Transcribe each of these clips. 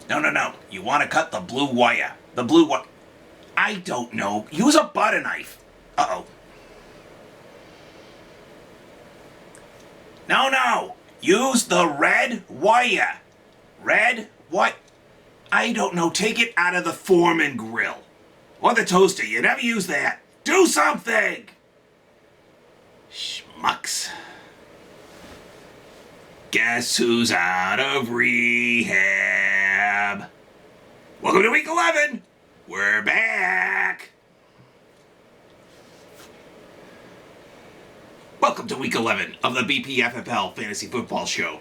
No. You want to cut the blue wire. The blue wire. I don't know. Use a butter knife. Uh-oh. No. Use the red wire. Red what? I don't know. Take it out of the Foreman grill. Or the toaster. You never use that. Do something! Schmucks. Guess who's out of rehab? Welcome to week 11. We're back. Welcome to week 11 of the BPFFL Fantasy Football Show.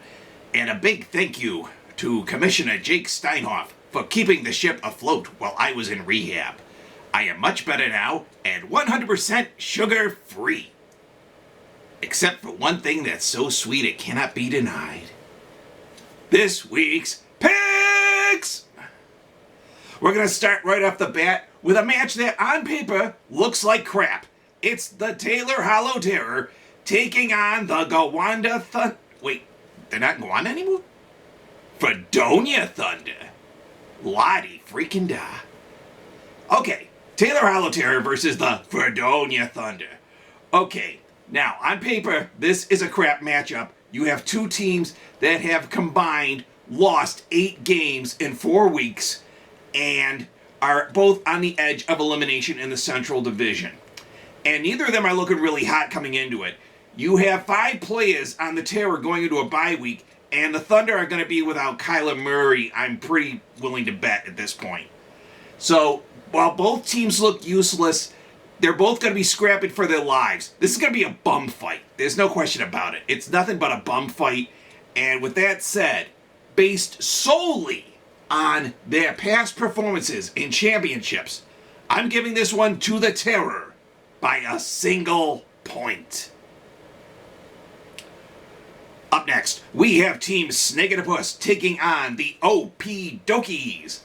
And a big thank you to Commissioner Jake Steinhoff for keeping the ship afloat while I was in rehab. I am much better now and 100% sugar-free. Except for one thing that's so sweet it cannot be denied. This week's picks! We're going to start right off the bat with a match that on paper looks like crap. It's the Taylor Hollow Terror taking on the Gowanda Thunder. Wait, they're not Gowanda anymore? Fredonia Thunder. Lottie freaking da. Okay, Taylor Hollow Terror versus the Fredonia Thunder. Okay, now on paper, this is a crap matchup. You have two teams that have combined lost 8 games in 4 weeks and are both on the edge of elimination in the Central Division. And neither of them are looking really hot coming into it. You have 5 players on the Terror going into a bye week, and the Thunder are going to be without Kyler Murray, I'm pretty willing to bet at this point. So, while both teams look useless, they're both going to be scrapping for their lives. This is going to be a bum fight. There's no question about it. It's nothing but a bum fight. And with that said, based solely on their past performances in championships, I'm giving this one to the Terror by a single point. Up next, we have Team Snake-a-Puss taking on the OP Dokies.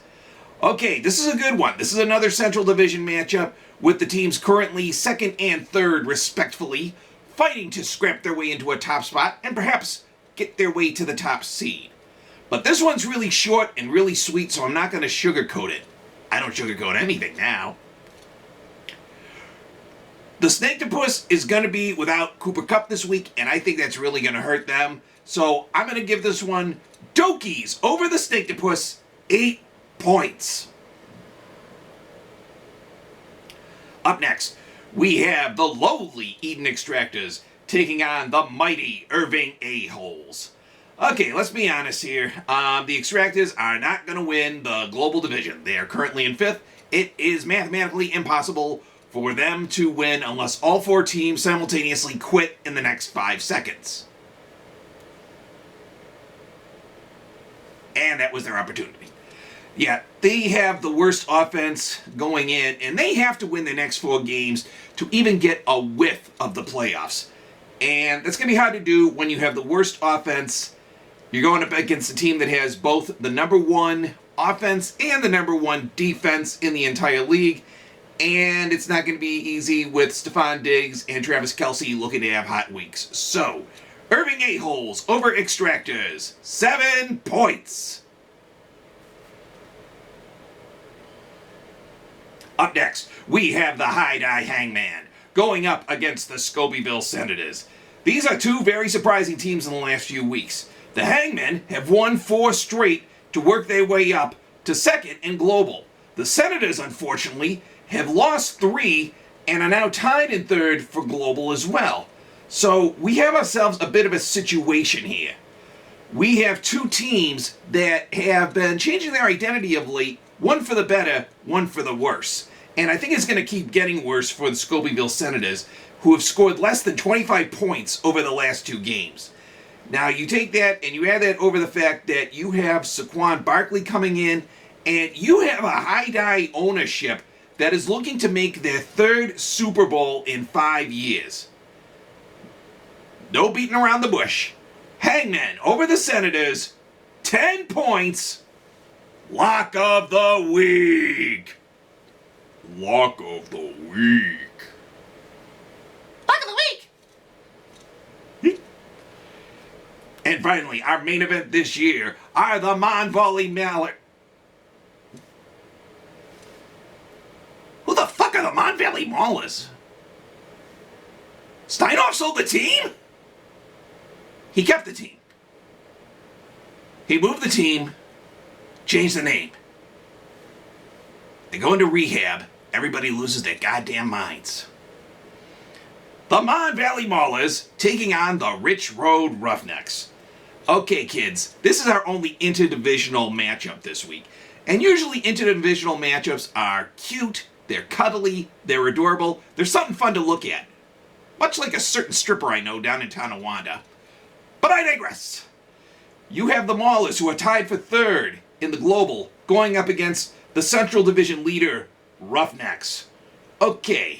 Okay, this is a good one. This is another Central Division matchup with the teams currently 2nd and 3rd, respectively, fighting to scrap their way into a top spot and perhaps get their way to the top seed. But this one's really short and really sweet, so I'm not going to sugarcoat it. I don't sugarcoat anything now. The Snake-a-Puss is going to be without Cooper Kupp this week, and I think that's really going to hurt them. So I'm going to give this one Dokies over the Snake-a-Puss, 8 points. Up next, we have the lowly Eden Extractors taking on the mighty Irving A-Holes. Okay, let's be honest here. The Extractors are not going to win the Global Division. They are currently in 5th. It is mathematically impossible for them to win unless all 4 teams simultaneously quit in the next 5 seconds. And that was their opportunity. Yeah, they have the worst offense going in, and they have to win the next 4 games to even get a whiff of the playoffs. And that's going to be hard to do when you have the worst offense. You're going up against a team that has both the number 1 offense and the number 1 defense in the entire league. And it's not going to be easy with Stephon Diggs and Travis Kelce looking to have hot weeks. So, Irving A-Holes over Extractors, 7 points. Up next, we have the High-Dye Hangman going up against the Scobeyville Senators. These are 2 very surprising teams in the last few weeks. The Hangmen have won 4 straight to work their way up to 2nd in Global. The Senators, unfortunately, have lost 3 and are now tied in 3rd for Global as well. So we have ourselves a bit of a situation here. We have 2 teams that have been changing their identity of late, one for the better, one for the worse. And I think it's going to keep getting worse for the Scobeyville Senators, who have scored less than 25 points over the last 2 games. Now, you take that and you add that over the fact that you have Saquon Barkley coming in, and you have a High-Dye ownership that is looking to make their 3rd Super Bowl in 5 years. No beating around the bush. Hangman over the Senators, 10 points. Lock of the week. Lock of the week. Lock of the week. And finally, our main event this year are the Mon Volley Mallard. are the Mon Valley Maulers? Steinhoff sold the team? He kept the team. He moved the team, changed the name. They go into rehab. Everybody loses their goddamn minds. The Mon Valley Maulers taking on the Rich Road Roughnecks. Okay, kids, this is our only interdivisional matchup this week. And usually interdivisional matchups are cute, they're cuddly, they're adorable, they're something fun to look at. Much like a certain stripper I know down in Tonawanda. But I digress. You have the Maulers, who are tied for third in the Global, going up against the Central Division leader, Roughnecks. Okay.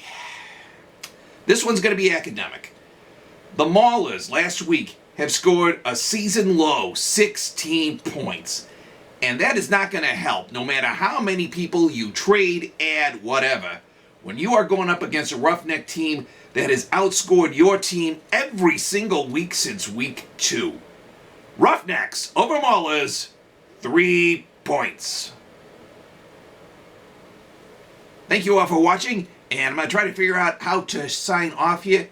This one's going to be academic. The Maulers last week have scored a season low 16 points. And that is not going to help, no matter how many people you trade, add, whatever. When you are going up against a Roughneck team that has outscored your team every single week since week 2. Roughnecks over Maulers, 3 points. Thank you all for watching, and I'm going to try to figure out how to sign off here.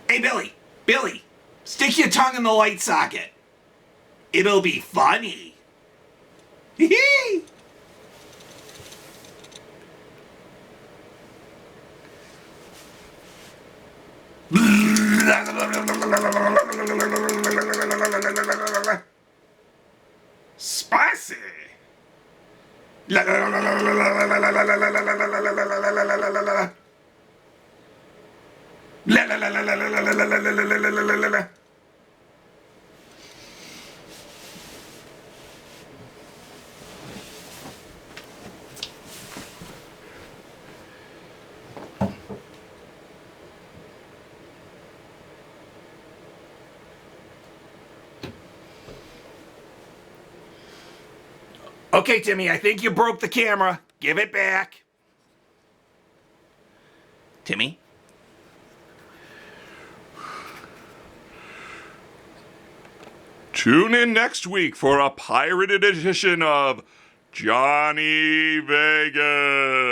Hey, Billy, stick your tongue in the light socket. It'll be funny. Hee-hee! Spicy. La la la la la la la la la la la la la la la la la. Okay, Timmy, I think you broke the camera. Give it back. Timmy? Tune in next week for a pirated edition of Johnny Vegas.